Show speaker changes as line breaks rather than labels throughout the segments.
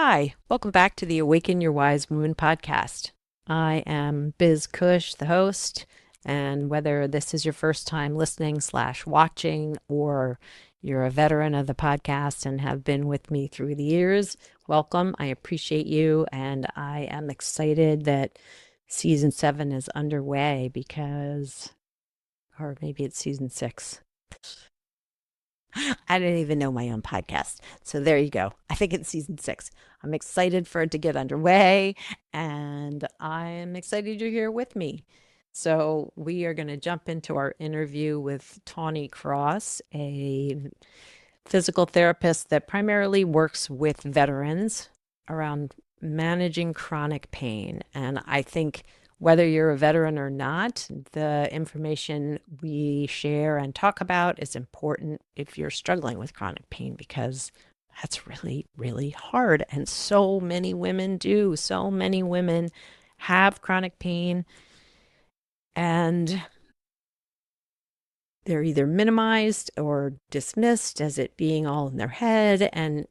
Hi, welcome back to the Awaken Your Wise Woman podcast. I am Biz Cush, the host, and whether this is your first time listening slash watching or you're a veteran of the podcast and have been with me through the years, welcome. I appreciate you, and I am excited that season 7 is underway or maybe it's season 6. I didn't even know my own podcast. So there you go. I think it's season 6. I'm excited for it to get underway, and I'm excited you're here with me. So we are going to jump into our interview with Tawny Kross, a physical therapist that primarily works with veterans around managing chronic pain. And I think whether you're a veteran or not, the information we share and talk about is important if you're struggling with chronic pain, because that's really, really hard. And so many women do. So many women have chronic pain, and they're either minimized or dismissed as it being all in their head, and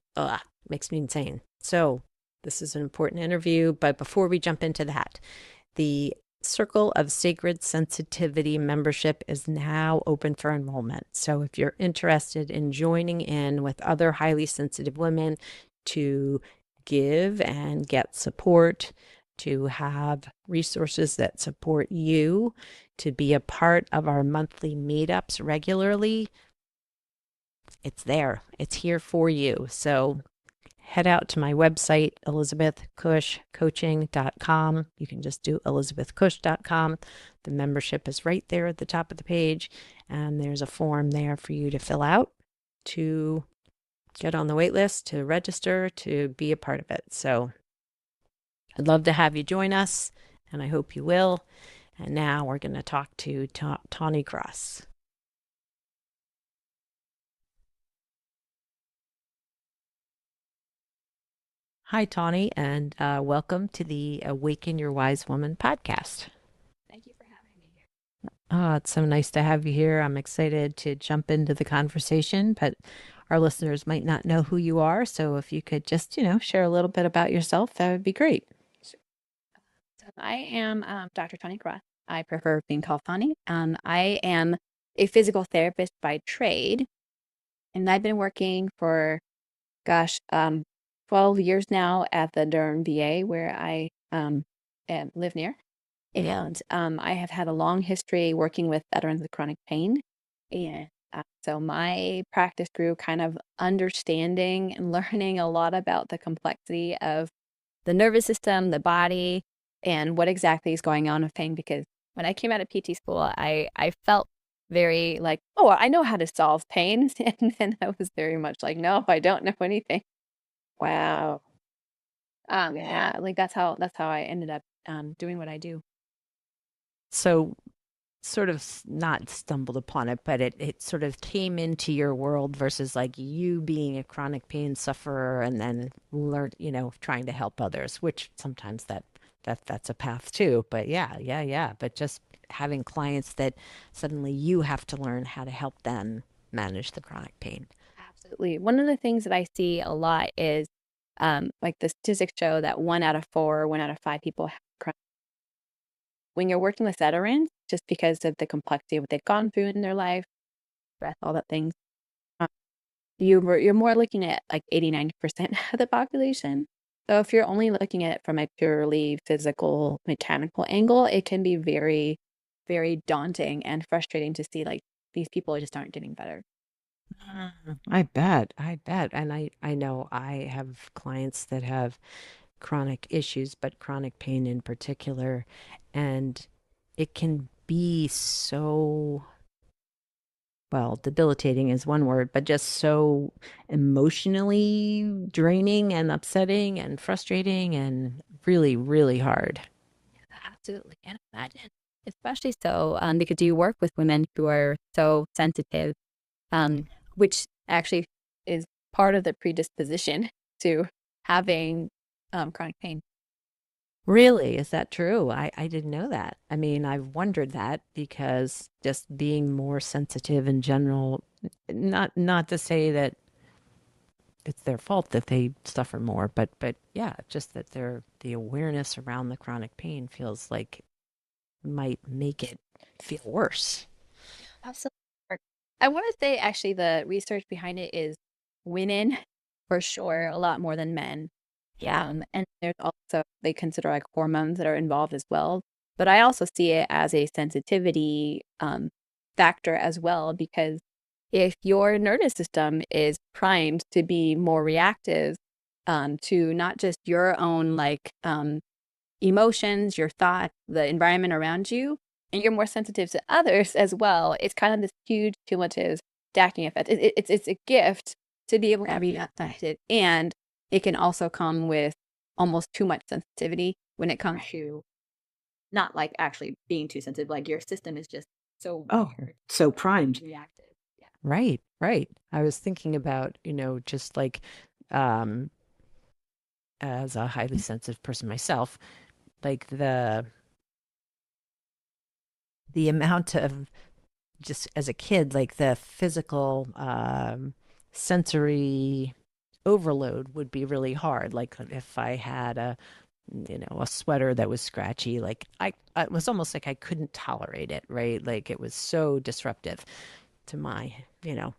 makes me insane. So this is an important interview, but before we jump into that, the Circle of Sacred Sensitivity membership is now open for enrollment. So if you're interested in joining in with other highly sensitive women to give and get support, to have resources that support you, to be a part of our monthly meetups regularly, it's there. It's here for you. So head out to my website, elizabethcushcoaching.com. You can just do elizabethcush.com. The membership is right there at the top of the page, and there's a form there for you to fill out to get on the wait list, to register, to be a part of it. So I'd love to have you join us, and I hope you will. And now we're going to talk to Tawny Kross. Hi, Tawny, and welcome to the Awaken Your Wise Woman podcast.
Thank you for having me here.
Oh, it's so nice to have you here. I'm excited to jump into the conversation, but our listeners might not know who you are. So if you could just, share a little bit about yourself, that would be great.
Sure. So I am Dr. Tawny Kross. I prefer being called Tawny, and I am a physical therapist by trade. And I've been working for, gosh, 12 years now at the Durham VA, where I live near. And I have had a long history working with veterans with chronic pain. And so my practice grew kind of understanding and learning a lot about the complexity of the nervous system, the body, and what exactly is going on with pain. Because when I came out of PT school, I felt very like, oh, I know how to solve pain. And then I was very much like, no, I don't know anything.
Wow.
Yeah, like that's how I ended up doing what I do.
So, sort of not stumbled upon it, but it sort of came into your world versus like you being a chronic pain sufferer and then learn, trying to help others, which sometimes that's a path too. But yeah. But just having clients that suddenly you have to learn how to help them manage the chronic pain.
Absolutely. One of the things that I see a lot is like the statistics show that 1 out of 4, 1 out of 5 people have chronic. When you're working with veterans, just because of the complexity of what they've gone through in their life, stress, all that things, um, you're more looking at like 80-90% of the population. So if you're only looking at it from a purely physical, mechanical angle, it can be very, very daunting and frustrating to see like these people just aren't getting better.
I bet. And I know I have clients that have chronic issues, but chronic pain in particular. And it can be so, well, debilitating is one word, but just so emotionally draining and upsetting and frustrating and really, really hard.
Absolutely. And imagine, especially so, because you work with women who are so sensitive, which actually is part of the predisposition to having chronic pain.
Really, is that true? I didn't know that. I mean, I've wondered that because just being more sensitive in general, not to say that it's their fault that they suffer more. But yeah, just that the awareness around the chronic pain feels like might make it feel worse.
Absolutely. I want to say actually the research behind it is women for sure a lot more than men.
Yeah.
And there's also they consider like hormones that are involved as well. But I also see it as a sensitivity factor as well, because if your nervous system is primed to be more reactive to not just your own like emotions, your thoughts, the environment around you, and you're more sensitive to others as well, it's kind of this huge cumulative stacking effect. It's a gift to be able to be affected, and it can also come with almost too much sensitivity when it comes to not like actually being too sensitive. Like your system is just so wired,
So primed.
reactive. Yeah.
Right, right. I was thinking about, just like um as a highly sensitive person myself, like the amount of just as a kid, like the physical sensory overload would be really hard. Like if I had a sweater that was scratchy, like it was almost like I couldn't tolerate it, right? Like it was so disruptive to my,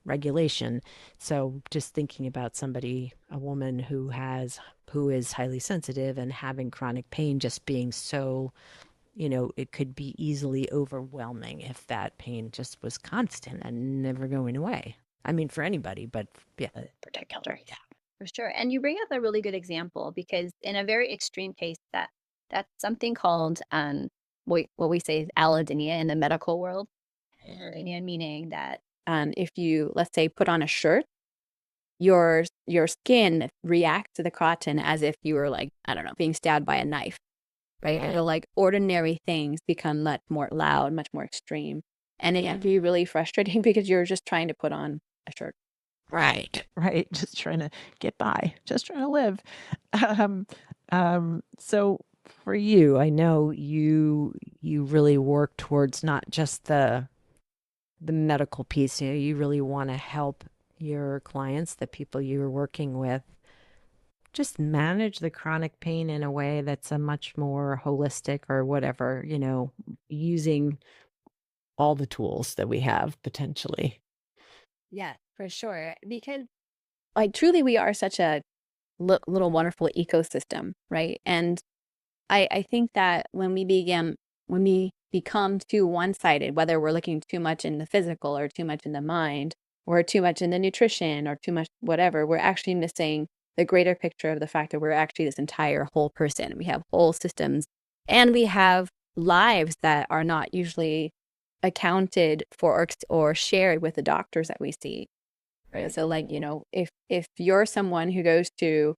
regulation. So just thinking about somebody, a woman who is highly sensitive and having chronic pain just being so, it could be easily overwhelming if that pain just was constant and never going away. I mean, for anybody, but yeah.
Particular. Yeah, for sure. And you bring up a really good example because in a very extreme case, that's something called what we say is allodynia in the medical world. Allodynia meaning that if you let's say put on a shirt, your skin reacts to the cotton as if you were like I don't know being stabbed by a knife, right? So like ordinary things become much more loud, much more extreme, and it can be really frustrating because you're just trying to put on a shirt.
Right, right. Just trying to get by, just trying to live. Um, so for you, I know you really work towards not just the medical piece. You really want to help your clients, the people you're working with, just manage the chronic pain in a way that's a much more holistic or whatever, using all the tools that we have potentially.
Yeah, for sure. Because like truly we are such a little wonderful ecosystem, right? And I think that when we become too one-sided, whether we're looking too much in the physical or too much in the mind or too much in the nutrition or too much whatever, we're actually missing the greater picture of the fact that we're actually this entire whole person. We have whole systems and we have lives that are not usually accounted for or shared with the doctors that we see. Right. So like, if you're someone who goes to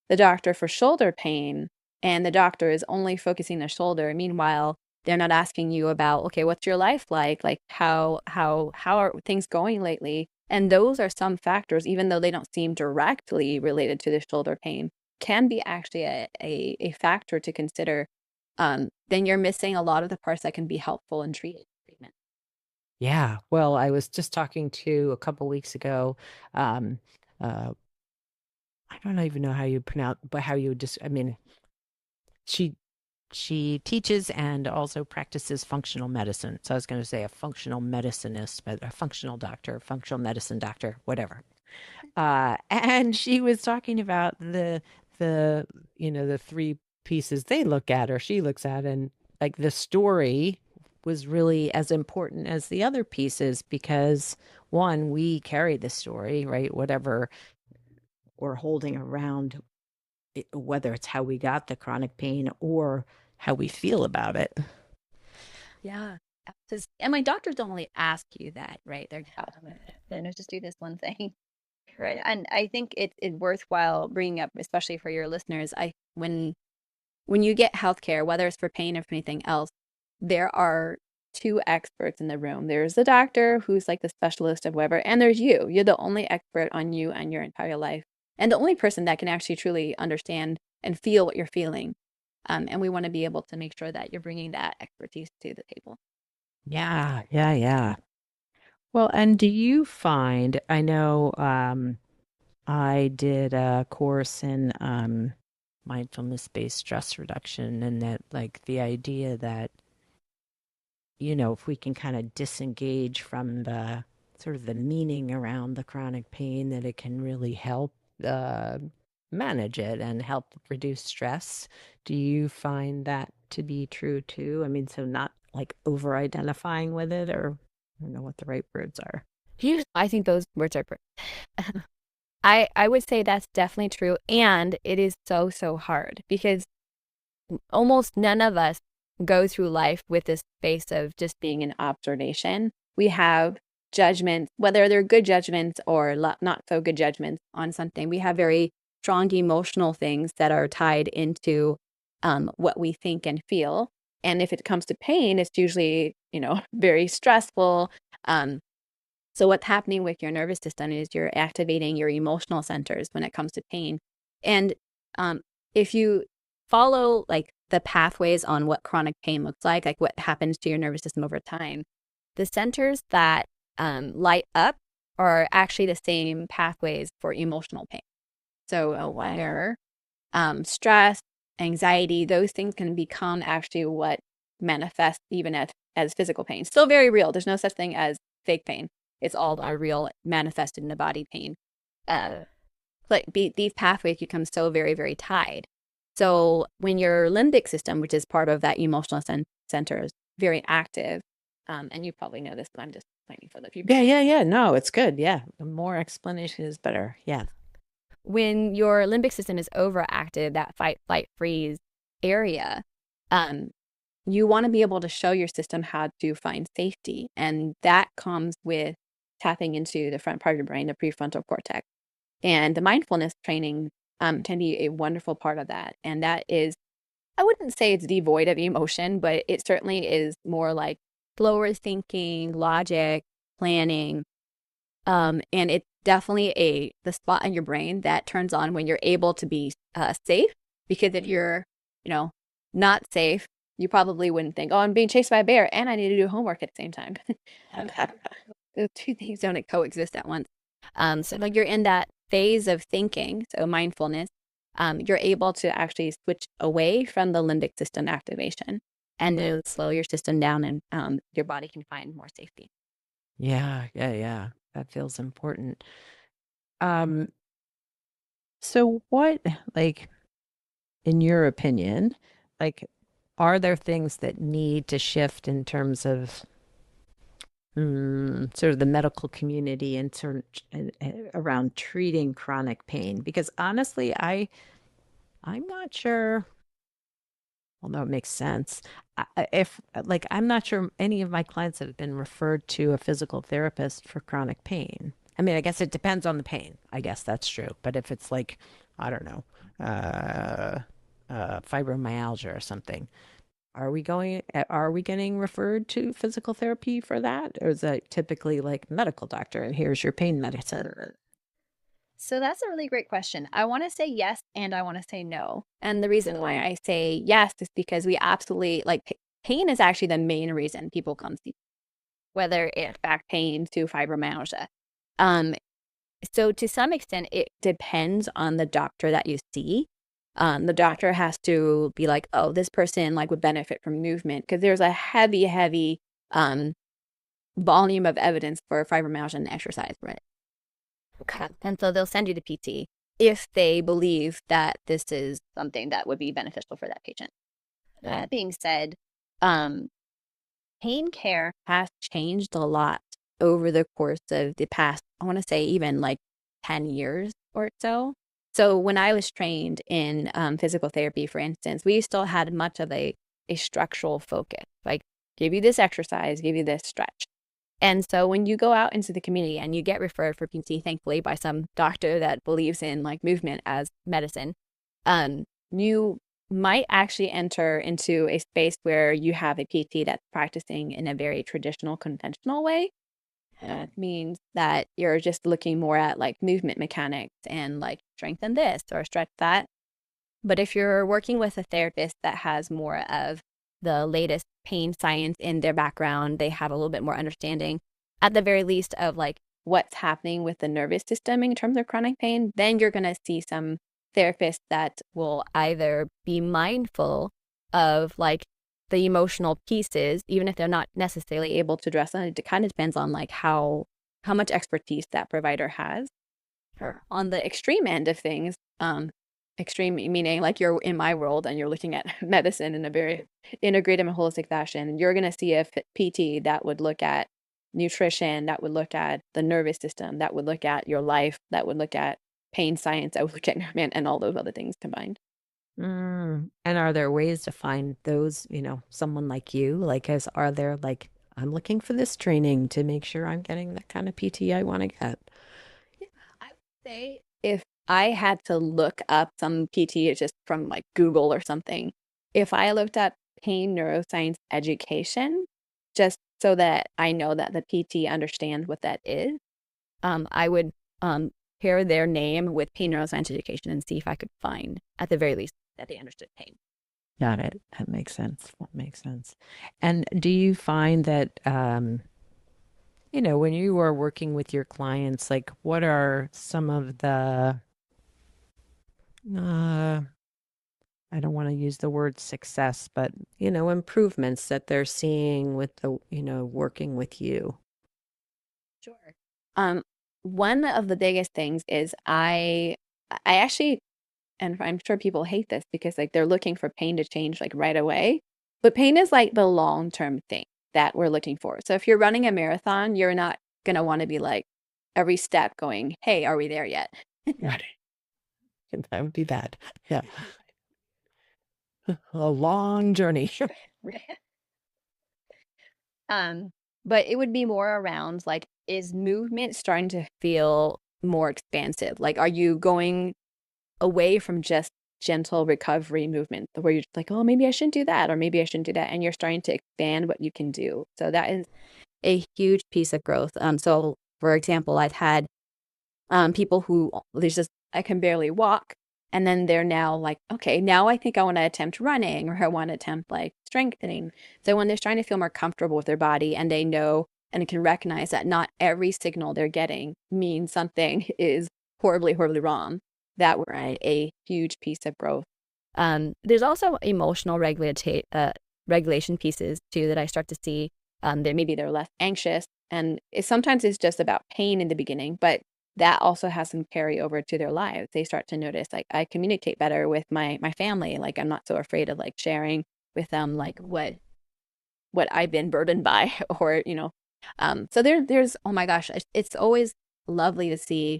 the doctor for shoulder pain and the doctor is only focusing the shoulder, meanwhile, they're not asking you about, okay, what's your life like? Like how are things going lately? And those are some factors, even though they don't seem directly related to the shoulder pain, can be actually a factor to consider. Then you're missing a lot of the parts that can be helpful in treatment.
Yeah. Well, I was just talking to a couple weeks ago. Um, uh, I don't even know how you pronounce, but how you just, I mean, she she teaches and also practices functional medicine. So I was going to say a functional medicinist, but a functional doctor, functional medicine doctor, whatever. And she was talking about the the three pieces they look at or she looks at, and like the story was really as important as the other pieces because one, we carry the story, right? Whatever we're holding around, whether it's how we got the chronic pain or how we feel about it.
Yeah. And my doctors don't only ask you that, right? They're then just do this one thing. Right. And I think it's worthwhile bringing up, especially for your listeners. When you get healthcare, whether it's for pain or for anything else, there are two experts in the room. There's the doctor who's like the specialist of whatever, and there's you. You're the only expert on you and your entire life. And the only person that can actually truly understand and feel what you're feeling. And we want to be able to make sure that you're bringing that expertise to the table.
Yeah, yeah, yeah. Well, and do you find, I know, I did a course in mindfulness-based stress reduction, and that, like, the idea that, if we can kind of disengage from the sort of the meaning around the chronic pain, that it can really help uh, manage it and help reduce stress. Do you find that to be true too? I mean, so not like over identifying with it, or I don't know what the right words are.
I think those words are I would say that's definitely true. And it is so, so hard because almost none of us go through life with this space of just being in observation. We have judgments, whether they're good judgments or not so good judgments on something. We have very strong emotional things that are tied into what we think and feel. And if it comes to pain, it's usually, very stressful. Um, so what's happening with your nervous system is you're activating your emotional centers when it comes to pain. And um, if you follow like the pathways on what chronic pain looks like what happens to your nervous system over time, the centers that light up are actually the same pathways for emotional pain. So where stress, anxiety, those things can become actually what manifests even as physical pain. Still very real. There's no such thing as fake pain. It's all our real manifested in the body pain. But these pathways become so very, very tied. So when your limbic system, which is part of that emotional center, is very active, and you probably know this, but I'm just explaining for the people.
Yeah. No, it's good. Yeah. The more explanation is better. Yeah.
When your limbic system is overactive, that fight, flight, freeze area, um, you want to be able to show your system how to find safety. And that comes with tapping into the front part of your brain, the prefrontal cortex. And the mindfulness training tend to be a wonderful part of that. And that is, I wouldn't say it's devoid of emotion, but it certainly is more like slower thinking, logic, planning. And it's definitely the spot in your brain that turns on when you're able to be safe. Because if you're, not safe, you probably wouldn't think, oh, I'm being chased by a bear and I need to do homework at the same time. Those two things don't coexist at once. So like you're in that phase of thinking, so mindfulness, you're able to actually switch away from the limbic system activation and to slow your system down and your body can find more safety.
Yeah. That feels important. Um, so what, like, in your opinion, like, are there things that need to shift in terms of sort of the medical community and around treating chronic pain? Because honestly, I'm not sure. Although it makes sense. If like I'm not sure any of my clients have been referred to a physical therapist for chronic pain. I mean, I guess it depends on the pain. I guess that's true. But if it's like, I don't know, uh, fibromyalgia or something, are we getting referred to physical therapy for that? Or is that typically like medical doctor and here's your pain medicine?
So that's a really great question. I want to say yes and I want to say no. And the reason why I say yes is because we absolutely like pain is actually the main reason people come see, whether it's back pain to fibromyalgia. Um, so to some extent, it depends on the doctor that you see. The doctor has to be like, oh, this person like would benefit from movement because there's a heavy um, volume of evidence for fibromyalgia and exercise, right? Okay. And so they'll send you to PT if they believe that this is something that would be beneficial for that patient. That being said, um, pain care has changed a lot over the course of the past, I want to say even like 10 years or so. So when I was trained in physical therapy, for instance, we still had much of a structural focus, like give you this exercise, give you this stretch. And so when you go out into the community and you get referred for PT, thankfully by some doctor that believes in like movement as medicine, you might actually enter into a space where you have a PT that's practicing in a very traditional, conventional way. That means that you're just looking more at like movement mechanics and like strengthen this or stretch that. But if you're working with a therapist that has more of the latest pain science in their background, they have a little bit more understanding, at the very least, of like what's happening with the nervous system in terms of chronic pain, then you're going to see some therapists that will either be mindful of like the emotional pieces, even if they're not necessarily able to address them. It kind of depends on like how much expertise that provider has. Sure. On the extreme end of things, extreme meaning like you're in my world and you're looking at medicine in a very integrative and holistic fashion, you're going to see a PT that would look at nutrition, that would look at the nervous system, that would look at your life, that would look at pain science, that would look at and all those other things combined.
And are there ways to find those, someone like you? Like, are there like, I'm looking for this training to make sure I'm getting the kind of PT I want to get?
Yeah, I would say if I had to look up some PT just from like Google or something, if I looked at pain neuroscience education, just so that I know that the PT understands what that is, I would pair their name with pain neuroscience education and see if I could find, at the very least, that they understood pain.
Got it. That makes sense. That makes sense. And do you find that, when you are working with your clients, like what are some of the, uh, I don't want to use the word success, but, improvements that they're seeing with working with you?
Sure. Um, One of the biggest things is I actually, and I'm sure people hate this because like they're looking for pain to change like right away, but pain is like the long-term thing that we're looking for. So if you're running a marathon, you're not gonna want to be like every step going, "Hey, are we there yet?"
Right. That would be bad. Yeah. A long journey.
Um, but it would be more around like, is movement starting to feel more expansive? Like, are you going away from just gentle recovery movement where you're like, oh, maybe I shouldn't do that, or maybe I shouldn't do that. And you're starting to expand what you can do. So that is a huge piece of growth. So for example, I've had people who there's just, I can barely walk. And then they're now like, okay, now I think I want to attempt running or I want to attempt like strengthening. So when they're trying to feel more comfortable with their body and they know and can recognize that not every signal they're getting means something is horribly, horribly wrong, that were a huge piece of growth. There's also emotional regulation pieces too that I start to see that maybe they're less anxious. And sometimes it's just about pain in the beginning, but that also has some carryover to their lives. They start to notice like I communicate better with my family. Like I'm not so afraid of like sharing with them like what I've been burdened by or so there's oh my gosh, it's always lovely to see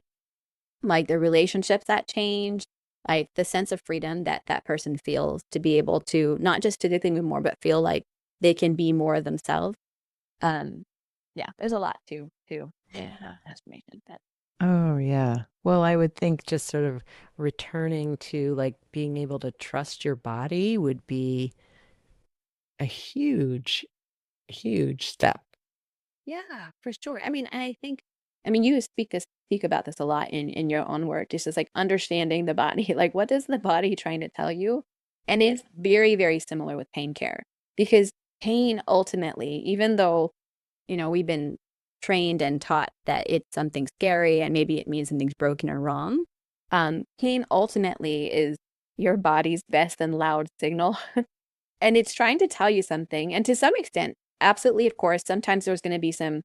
like the relationships that change, like the sense of freedom that that person feels to be able to not just physically move more, but feel like they can be more themselves. Um, yeah, there's a lot to estimation that.
Oh, yeah. Well, I would think just sort of returning to like being able to trust your body would be a huge, huge step.
Yeah, for sure. I mean, you speak about this a lot in your own work. Just as like understanding the body, like what is the body trying to tell you? And it's very, very similar with pain care because pain ultimately, even though, we've been trained and taught that it's something scary and maybe it means something's broken or wrong, pain ultimately is your body's best and loud signal. And it's trying to tell you something. And to some extent, absolutely, of course, sometimes there's going to be some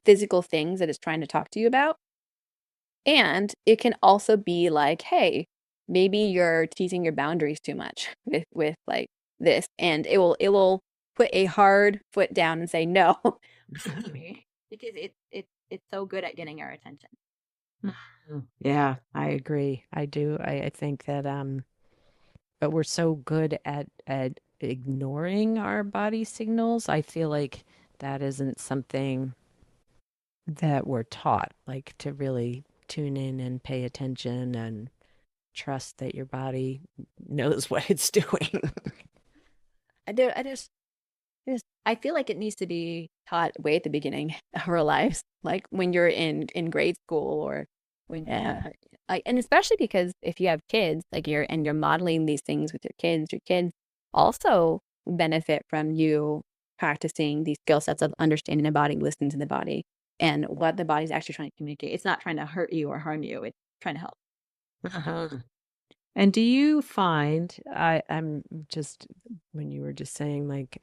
physical things that it's trying to talk to you about. And it can also be like, hey, maybe you're teasing your boundaries too much with like this. And it will put a hard foot down and say, no, listen to me. Because it's so good at getting our attention.
Yeah, I agree. I do. I think that but we're so good at ignoring our body signals. I feel like that isn't something that we're taught, like to really tune in and pay attention and trust that your body knows what it's doing.
I feel like it needs to be taught way at the beginning of our lives, like when you're in grade school or when
Yeah.
and especially because if you have kids, like you're modeling these things with your kids also benefit from you practicing these skill sets of understanding the body, listening to the body. and what the body's actually trying to communicate. It's not trying to hurt you or harm you. It's trying to help.
Uh-huh. And do you find I'm just when you were just saying like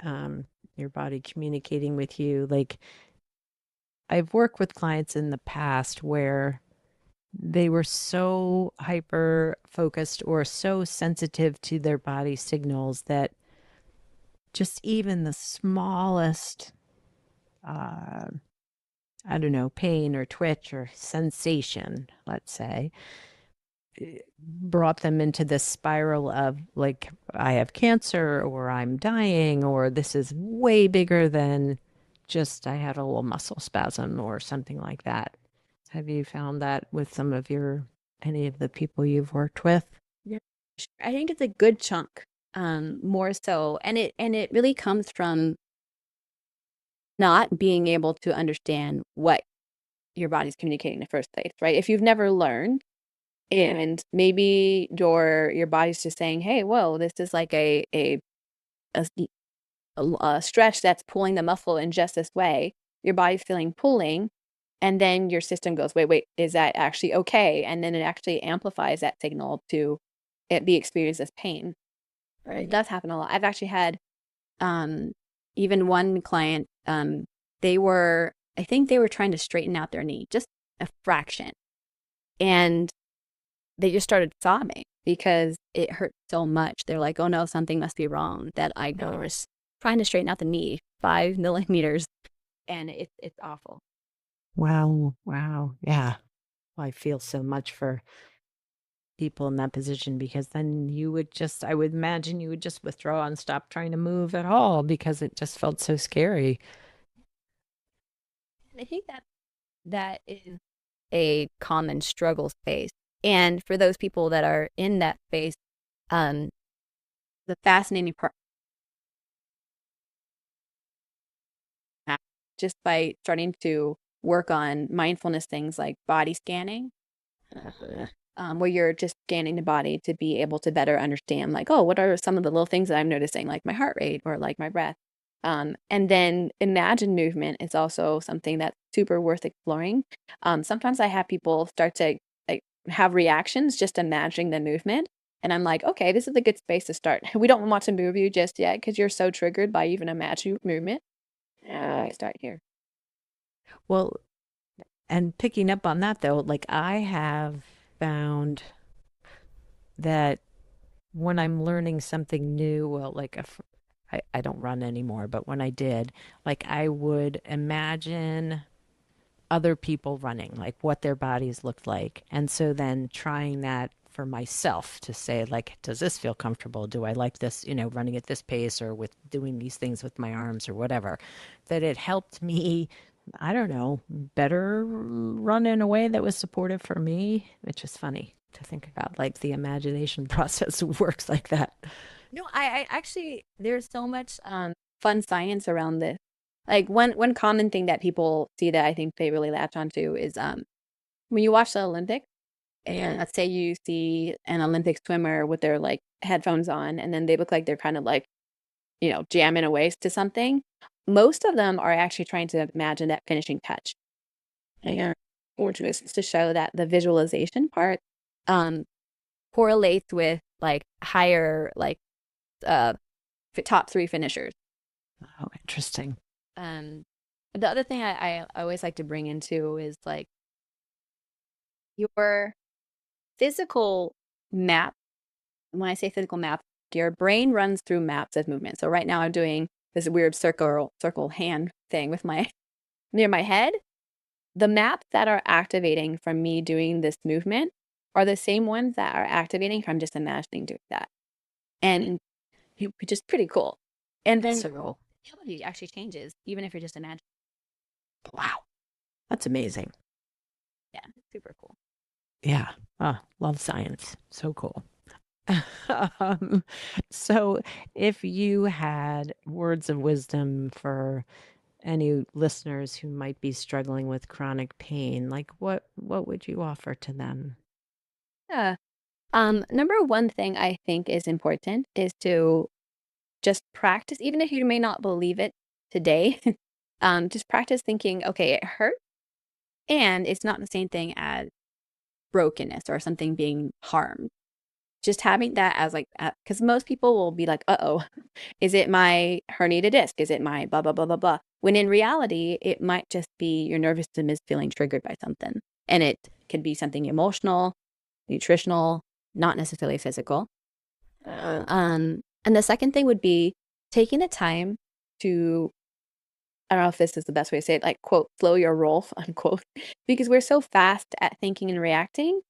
your body communicating with you, like I've worked with clients in the past where they were so hyper focused or so sensitive to their body signals that just even the smallest uh I don't know, pain or twitch or sensation, let's say, brought them into this spiral of like, I have cancer or I'm dying or this is way bigger than just I had a little muscle spasm or something like that. Have you found that with some of any of the people you've worked with?
Yeah. I think it's a good chunk, more so. And it really comes from not being able to understand what your body's communicating in the first place, right? If you've never learned and maybe your body's just saying, hey, whoa, this is like a, a stretch that's pulling the muscle in just this way. Your body's feeling pulling, and then your system goes, wait, is that actually okay? And then it actually amplifies that signal to it be experienced as pain. It does happen a lot. I've actually had um, even one client, I think they were trying to straighten out their knee, just a fraction. And they just started sobbing because it hurt so much. They're like, oh no, something must be wrong. That I was trying to straighten out the knee 5 millimeters, and it's awful.
Wow. Wow. Yeah. Well, I feel so much for people in that position because then you would just, I would imagine you would just withdraw and stop trying to move at all because it just felt so scary.
And I think that is a common struggle space. And for those people that are in that space, um, the fascinating part, just by starting to work on mindfulness things like body scanning, where you're just scanning the body to be able to better understand, like, oh, what are some of the little things that I'm noticing, like my heart rate or like my breath. And then imagine movement is also something that's super worth exploring. Sometimes I have people start to like have reactions just imagining the movement. And I'm like, okay, this is a good space to start. We don't want to move you just yet because you're so triggered by even imagining movement. I start here.
Well, and picking up on that though, like I have found that when I'm learning something new, well, like if I don't run anymore, but when I did, like I would imagine other people running, like what their bodies looked like. And so then trying that for myself to say, like, does this feel comfortable? Do I like this, running at this pace or with doing these things with my arms or whatever? That it helped me, I don't know, better run in a way that was supportive for me, which is funny to think about. Like the imagination process works like that.
No, I actually there's so much fun science around this. Like one common thing that people see that I think they really latch onto is when you watch the Olympics and let's say you see an Olympic swimmer with their like headphones on and then they look like they're kind of like, jamming away to something. Most of them are actually trying to imagine that finishing touch. Yeah. Or just to show that the visualization part um correlates with like higher like uh top three finishers.
Oh, interesting.
Um, the other thing I always like to bring into is like your physical map. When I say physical map, your brain runs through maps of movement. So right now I'm doing this weird circle hand thing with my near my head. The maps that are activating from me doing this movement are the same ones that are activating from just imagining doing that. And which is pretty cool. And then
So,
the ability actually changes, even if you're just imagining.
wow, that's amazing.
Yeah, super cool.
Yeah. Love science. So cool. Um, so, if you had words of wisdom for any listeners who might be struggling with chronic pain, like what would you offer to them?
Yeah. Number one thing I think is important is to just practice, even if you may not believe it today. Just practice thinking, okay, it hurt. And it's not the same thing as brokenness or something being harmed. Just having that as like, because most people will be like, uh-oh, is it my herniated disc? Is it my blah, blah, blah, blah, blah? When in reality, it might just be your nervous system is feeling triggered by something. And it could be something emotional, nutritional, not necessarily physical. And the second thing would be taking the time to, I don't know if this is the best way to say it, like, quote, slow your roll, unquote, because we're so fast at thinking and reacting.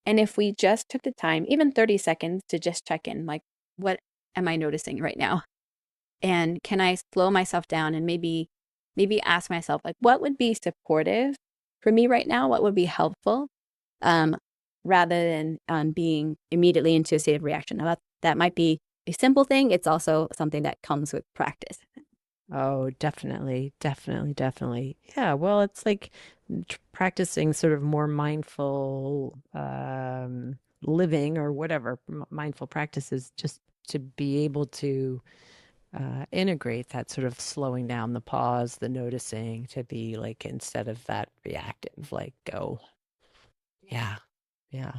And if we just took the time, even 30 seconds, to just check in, like, what am I noticing right now? And can I slow myself down and maybe ask myself, like, what would be supportive for me right now? What would be helpful? Um, rather than being immediately into a state of reaction. Now that might be a simple thing. It's also something that comes with practice.
Oh, definitely, definitely, definitely. Yeah, well, it's like practicing sort of more mindful living or whatever, mindful practices, just to be able to integrate that sort of slowing down, the pause, the noticing, to be like instead of that reactive, like go. Yeah, yeah.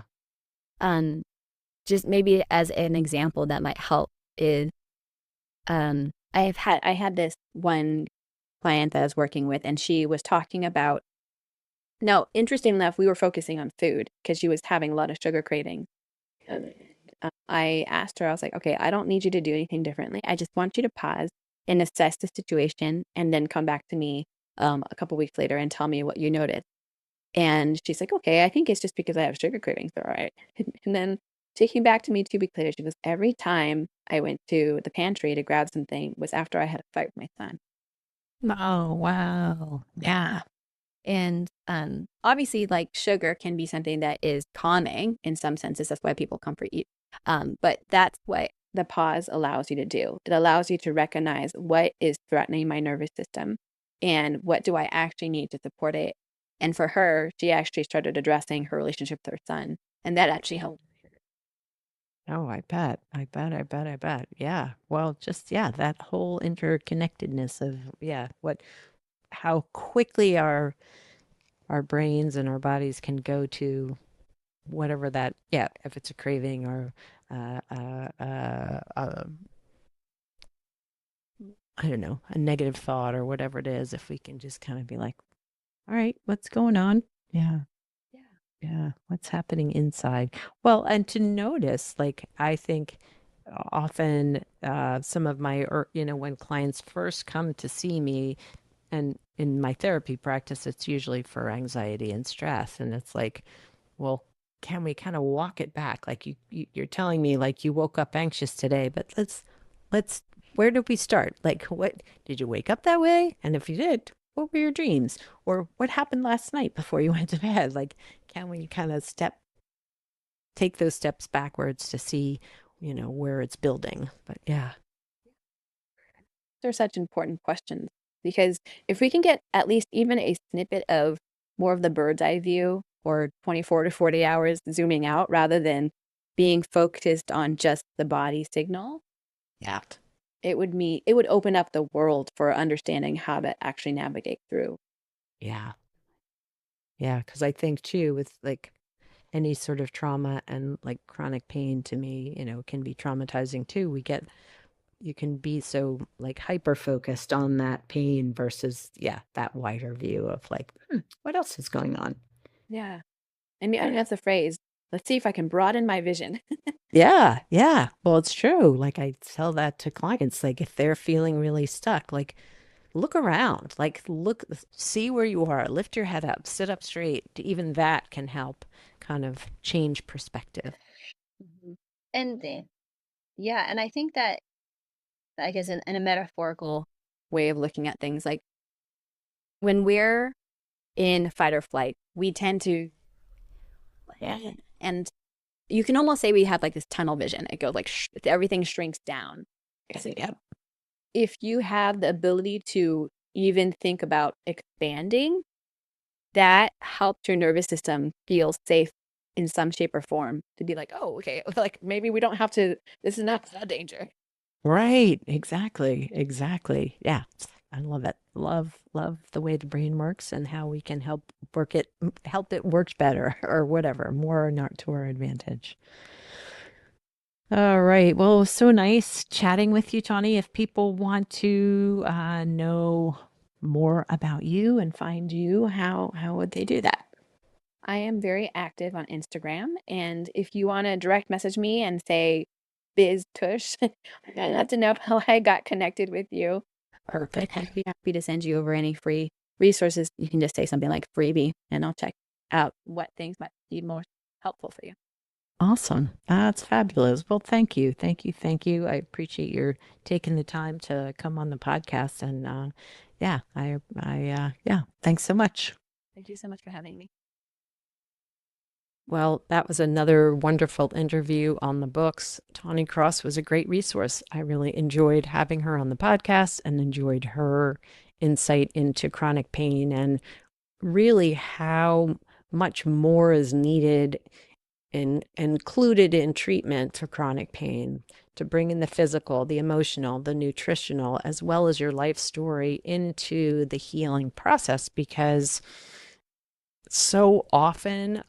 Um, just maybe as an example that might help is I had this one client that I was working with, and she was talking about. No, interesting enough, we were focusing on food because she was having a lot of sugar cravings. I asked her, I was like, okay, I don't need you to do anything differently. I just want you to pause and assess the situation and then come back to me a couple weeks later and tell me what you noticed. And she's like, okay, I think it's just because I have sugar cravings. All right. And then she came back to me 2 weeks later. She goes, every time I went to the pantry to grab something was after I had a fight with my son.
Oh, wow. Yeah.
And obviously, like sugar can be something that is calming in some senses. That's why people comfort you. But that's what the pause allows you to do. It allows you to recognize what is threatening my nervous system and what do I actually need to support it. And for her, she actually started addressing her relationship with her son, and that actually helped.
Oh, I bet. I bet. I bet. I bet. Yeah. Well, just, yeah, that whole interconnectedness of, yeah, how quickly our brains and our bodies can go to whatever that, yeah, if it's a craving or, uh, uh, uh, uh, I don't know, a negative thought or whatever it is, if we can just kind of be like, all right, what's going on? Yeah.
Yeah.
Yeah. What's happening inside? Well, and to notice, like, I think often some of my, or, when clients first come to see me, and in my therapy practice, it's usually for anxiety and stress. And it's like, well, can we kind of walk it back? Like you're telling me like you woke up anxious today, but let's, where did we start? Like, what did you wake up that way? And if you did, what were your dreams? Or what happened last night before you went to bed? Like, can we kind of take those steps backwards to see, where it's building? But yeah.
They're such important questions because if we can get at least even a snippet of more of the bird's eye view or 24 to 40 hours zooming out rather than being focused on just the body signal,
Yeah.
it would open up the world for understanding how to actually navigate through.
Yeah. Yeah. Because I think too, with like any sort of trauma and like chronic pain to me, can be traumatizing too. You can be so like hyper focused on that pain versus, yeah, that wider view of like, what else is going on?
Yeah. I mean, that's the phrase. Let's see if I can broaden my vision.
Yeah. Yeah. Well, it's true. Like I tell that to clients, like if they're feeling really stuck, like look around, like see where you are, lift your head up, sit up straight. Even that can help kind of change perspective.
Mhm. And yeah, and I think that I guess in a metaphorical
Way of looking at things like when we're in fight or flight, we tend to, and you can almost say we have like this tunnel vision. It goes like everything shrinks down.
Yeah.
If you have the ability to even think about expanding, that helps your nervous system feel safe in some shape or form to be like, oh, okay, like maybe we don't have to, this is not a danger.
Right. Exactly. Exactly. Yeah. I love it. Love the way the brain works and how we can help it work better or whatever, more not to our advantage. All right. Well, it was so nice chatting with you, Tawny. If people want to know more about you and find you, how would they do that?
I am very active on Instagram, and if you want to direct message me and say Biz Tush, I'd love to know how I got connected with you.
Perfect.
I'd be happy to send you over any free resources. You can just say something like freebie, and I'll check out what things might be more helpful for you.
Awesome. That's fabulous. Well, thank you. Thank you. Thank you. I appreciate your taking the time to come on the podcast. And yeah, thanks so much.
Thank you so much for having me.
Well, that was another wonderful interview on the books. Tawny Kross was a great resource. I really enjoyed having her on the podcast and enjoyed her insight into chronic pain and really how much more is needed included in treatment for chronic pain to bring in the physical, the emotional, the nutritional, as well as your life story into the healing process, because so often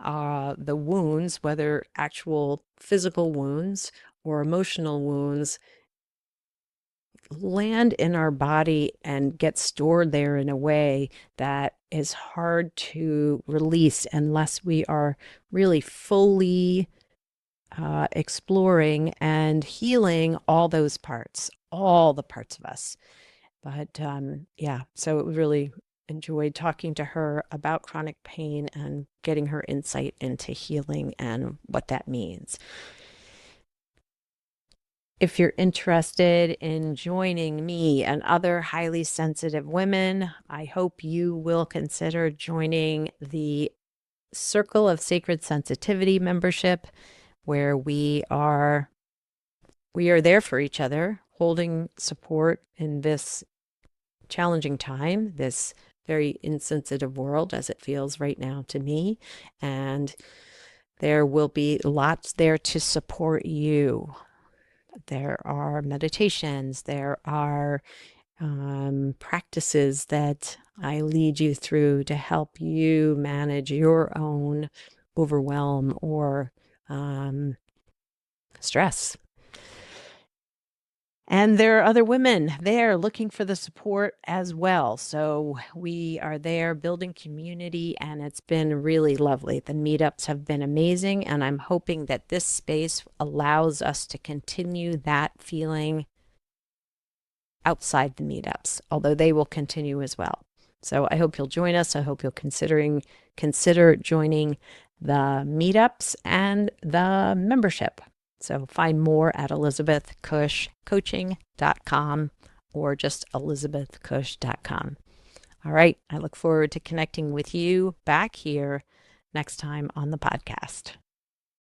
the wounds, whether actual physical wounds or emotional wounds, land in our body and get stored there in a way that is hard to release unless we are really fully exploring and healing all those parts, all the parts of us. But yeah, so it was really enjoyed talking to her about chronic pain and getting her insight into healing and what that means. If you're interested in joining me and other highly sensitive women, I hope you will consider joining the Circle of Sacred Sensitivity membership, where we are there for each other, holding support in this challenging time, this very insensitive world as it feels right now to me. And there will be lots there to support you. There are meditations, there are practices that I lead you through to help you manage your own overwhelm or stress. And there are other women there looking for the support as well. So we are there building community, and it's been really lovely. The meetups have been amazing, and I'm hoping that this space allows us to continue that feeling outside the meetups, although they will continue as well. So I hope you'll join us. I hope you'll consider joining the meetups and the membership. So find more at elizabethcushcoaching.com or just elizabethcush.com. All right. I look forward to connecting with you back here next time on the podcast.